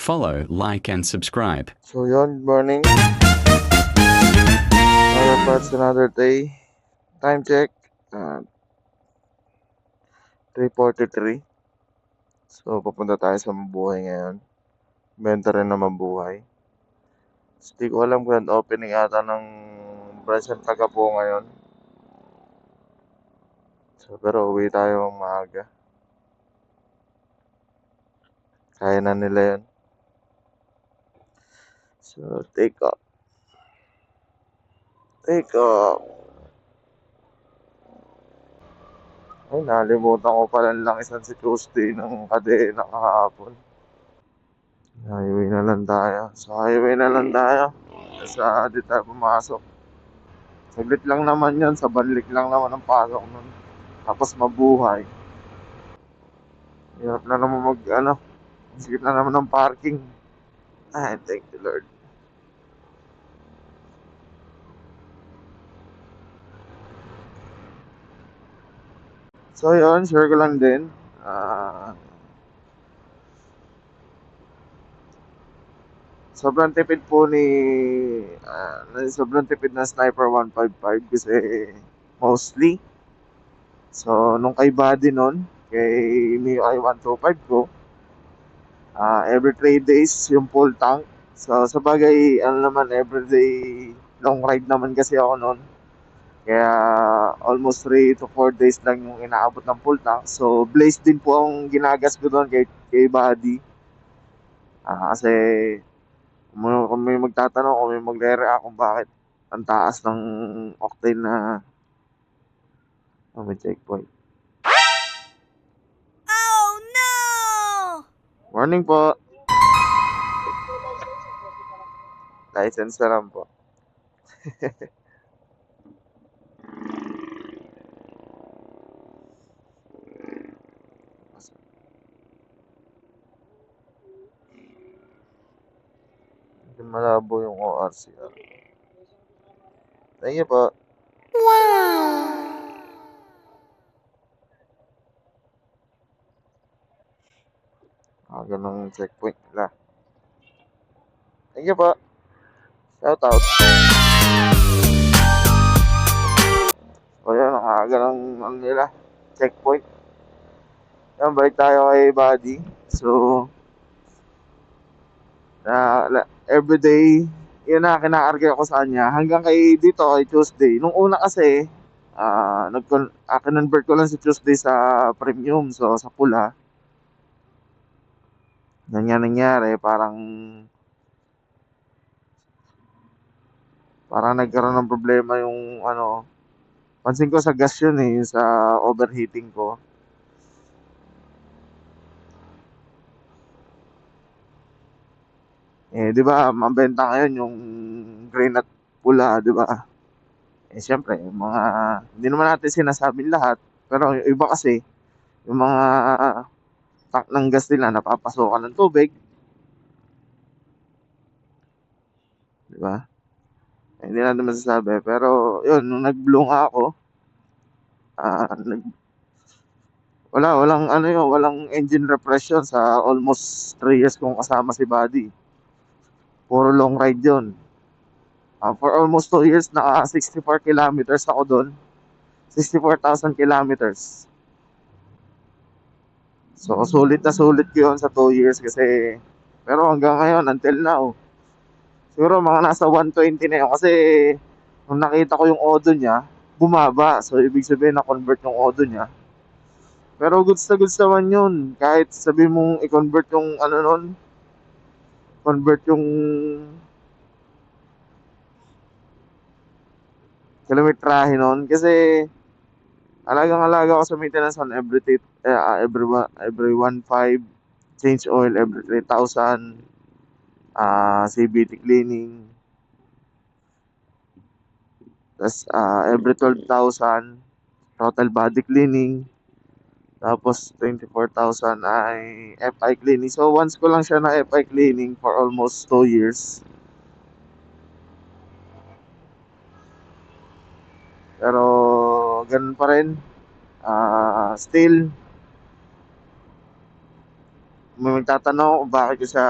Follow, like, and subscribe. So yun, good morning. It's another day. Time check. 3:43. So papunta tayo sa Mabuhay ngayon. Benta rin na Mabuhay. So, di ko alam kung opening ata ng branch ng Tagapo ngayon. So pero uwi tayo maaga. Kaya na nila yun. So take off. Take off. Ay, nalimutan ko pala lang isang si Tuesday ng kadena kahapon. Highway na lang tayo. So highway na lang tayo. Sa di tayo pumasok. Saglit lang naman yan. Sa banlik lang naman ang pasok nun. Tapos Mabuhay. Hirap na naman Sigit na naman ng parking. Ay, thank you Lord. So yun, share ko lang din. Sobrang tipid po sobrang tipid ng Sniper 155 kasi mostly. So, nung kay Buddy nun, kay MIUI 125 ko, every 3 days yung full tank. So, sa bagay, everyday long ride naman kasi ako nun. Kaya, almost 3 to 4 days lang yung inaabot ng full tank. So, Blaze din po ang ginagas ko doon kay Buddy. Kasi, kung may magtatanong, kung may magre-react kung bakit ang taas ng octane na may checkpoint. Oh no! Morning po. License na lang po. Hindi malabo yung ORCR. Thank you po. Wow! Ganong checkpoint nila. Thank you po. Shout out. O yun, ganong nila. Checkpoint. Yan, balik tayo kay Buddy. So, everyday, yun na kinaarga ko sa kanya. Hanggang kay dito, kay Tuesday. Nung una kasi, convert ko lang si Tuesday sa premium. So, sa pula. Nangyari, parang nagkaroon ng problema yung pansin ko sa gas yun yung sa overheating ko. Di ba, mabenta ngayon yung green at pula, di ba? Siyempre, yung mga, hindi naman natin sinasabing lahat, pero yung iba kasi, yung mga tank ng gas nila, napapasokan ng tubig. Di ba? Hindi natin masasabi, pero yun, nung nag-blue nga ako, walang engine repression sa almost 3 years kong kasama si Buddy. Puro long ride yun. For almost 2 years, naka 64 kilometers ako doon. 64,000 kilometers. So, sulit na sulit ko yun sa 2 years kasi, pero hanggang ngayon, until now, siguro mga nasa 120 na yun kasi nung nakita ko yung odo niya, bumaba. So, ibig sabihin na-convert yung odo niya. Pero goods na goods naman yun. Kahit sabi mong i-convert yung convert yung kilometrahe nun. Kasi alagang-alaga ako sa maintenance on every 1.5, change oil every 3,000, CVT cleaning. Tapos every 12,000, total body cleaning. Tapos 24,000 ay FI cleaning. So once ko lang siya na FI cleaning for almost 2 years. Pero ganun pa rin. Still may magtatanong kung bakit ko siya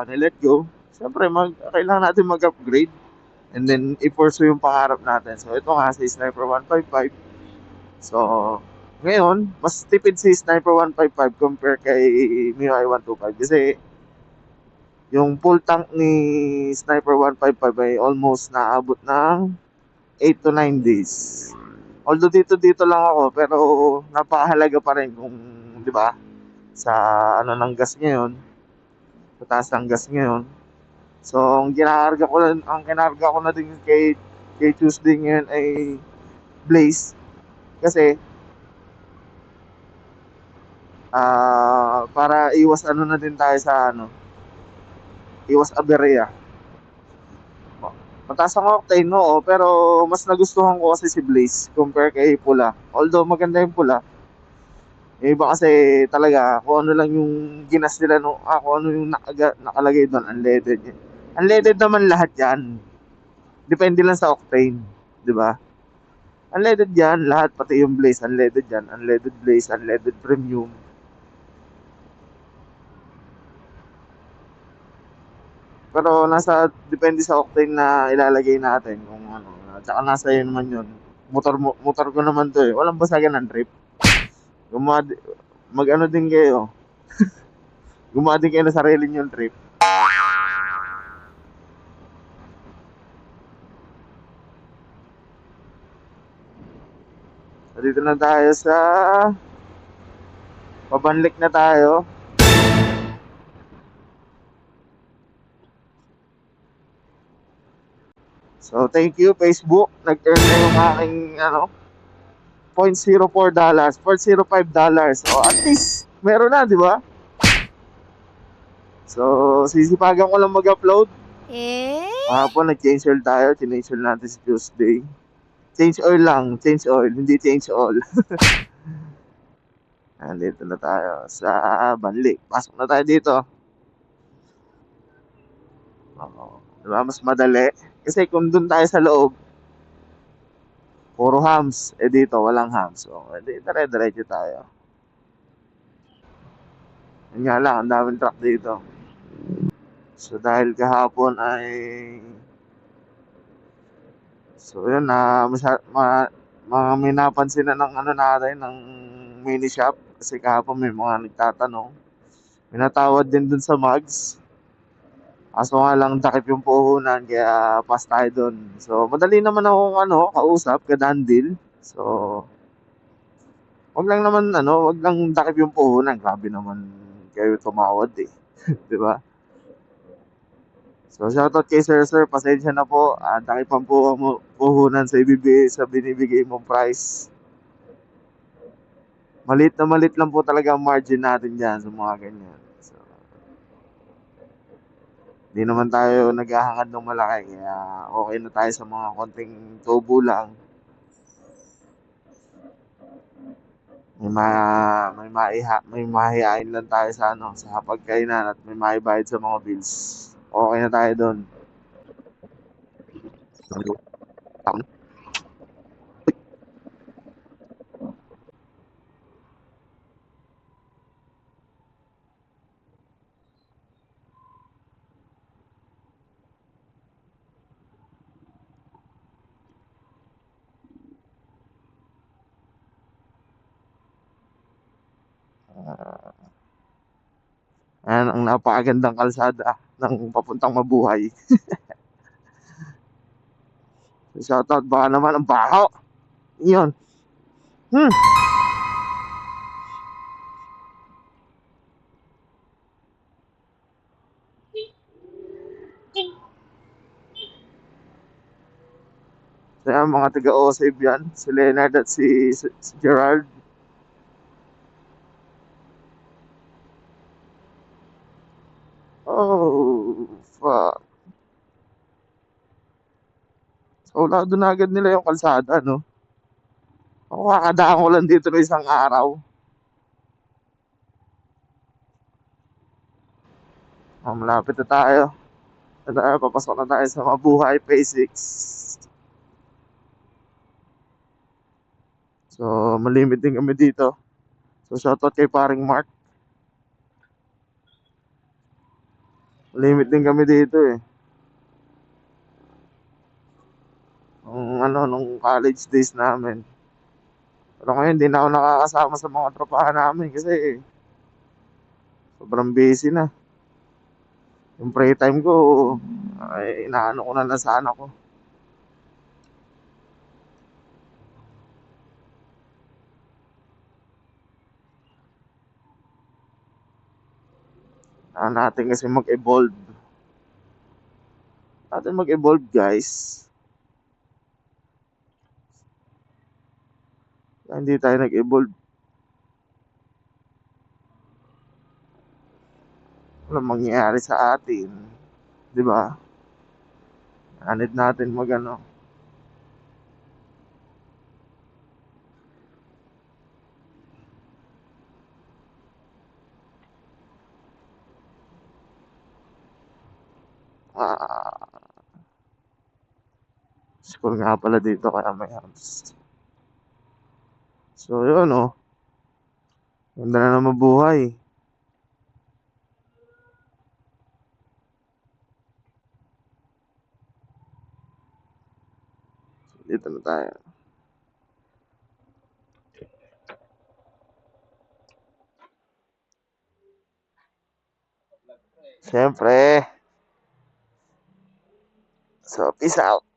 nilet go. Siyempre, kailangan natin mag-upgrade and then i-pursue yung pangarap natin. So, ito nga si Sniper 155. So, ngayon, mas tipid si Sniper 155 compare kay MIUI 125 kasi yung full tank ni Sniper 155 ay almost naabot ng 8 to 9 days. Although dito lang ako pero napakahalaga pa rin kung 'di ba sa ano ng gas ngayon, sa taas ng gas ngayon. So ang kinarga ko na din kay Tuesday ngayon ay Blaze kasi para iwas ano na din tayo sa ano, iwas aberya. Mataas ang octane, oo, pero mas nagustuhan ko kasi si Blaze compare kay Pula. Although maganda yung Pula, yung iba kasi talaga kung ano lang yung ginas nila no, kung ano yung nakalagay doon, unleaded. Unleaded naman lahat 'yan. Depende lang sa octane, 'di ba? Unleaded 'yan, lahat pati yung Blaze unleaded 'yan, unleaded Blaze, unleaded premium. Pero depende sa octane na ilalagay natin kung ano. At saka nasa iyo naman 'yun. Motor ko naman 'to eh. Walang basagan ng trip. Gumawa, mag-ano din kayo. Gumawa din kayo ng sarili niyong trip. So, dito na tayo sa pabanlik na tayo. So, thank you Facebook. Nag-earn na yung aking ano, $0.04, $0.05. So, at least meron na, di ba? So, sisipagan ko lang mag-upload. Kahapon nag-change oil tayo. Change oil natin si Tuesday. Change oil lang. Change oil. Hindi change all. Nandito na tayo sa Banlik. Pasok na tayo dito. Diba? Mas madali. Kasi kung dun tayo sa loob, puro hams. Eh dito, walang hams. So, dire-diretso tayo. Yun nga lang, ang daming truck dito. So, dahil kahapon ay so yun na may napansin na ng ano natin ng mini shop kasi kahapon may mga nagtatanong. May natawad din dun sa mugs. Kaso nga lang takip yung puhunan kaya pass tayo dun. So madali naman akong ano kausap kadandil. So wag lang takip yung puhunan. Grabe naman kayo tumawad eh. 'Di ba? So shoutout kay Sir, pasensya na po. Takip ang puhunan sa binibigay mong price. Malit lang po talaga ang margin natin diyan sa mga ganyan. So, hindi naman tayo naghahangad ng malaki kaya okay na tayo sa mga konting tubo lang. May mahihain lang tayo sa ano, sa pagkainan at may maibayad sa mga bills. Okay na tayo doon. Ayan, ang napakagandang kalsada ng papuntang Mabuhay. Shoutout, baka naman ang baho. Yun. So yan, mga taga-OSAVE yan. Si Leonard at si Gerard. Oh, fuck. So, lado na agad nila yung kalsada, no? Ako kakadaan ko lang dito ng isang araw. Malapit na tayo. Papasok na tayo sa Mabuhay Phase 6. So, malimit din kami dito. So, shoutout kay paring Mark. Limit din kami dito eh. Nung college days namin. Pero ngayon, hindi na ako nakakasama sa mga tropahan namin kasi sobrang busy na. Yung free time ko, ay, inaano ko na sa anak ko. Natin kasi mag-evolve. Natin mag-evolve, guys. Kaya hindi tayo nag-evolve. Walang mangyayari sa atin. Di ba? Need natin mag-ano. School nga pala dito kaya may hams. So, yun oh. Ganda na naman buhay. Dito na tayo. Siyempre. So, peace out.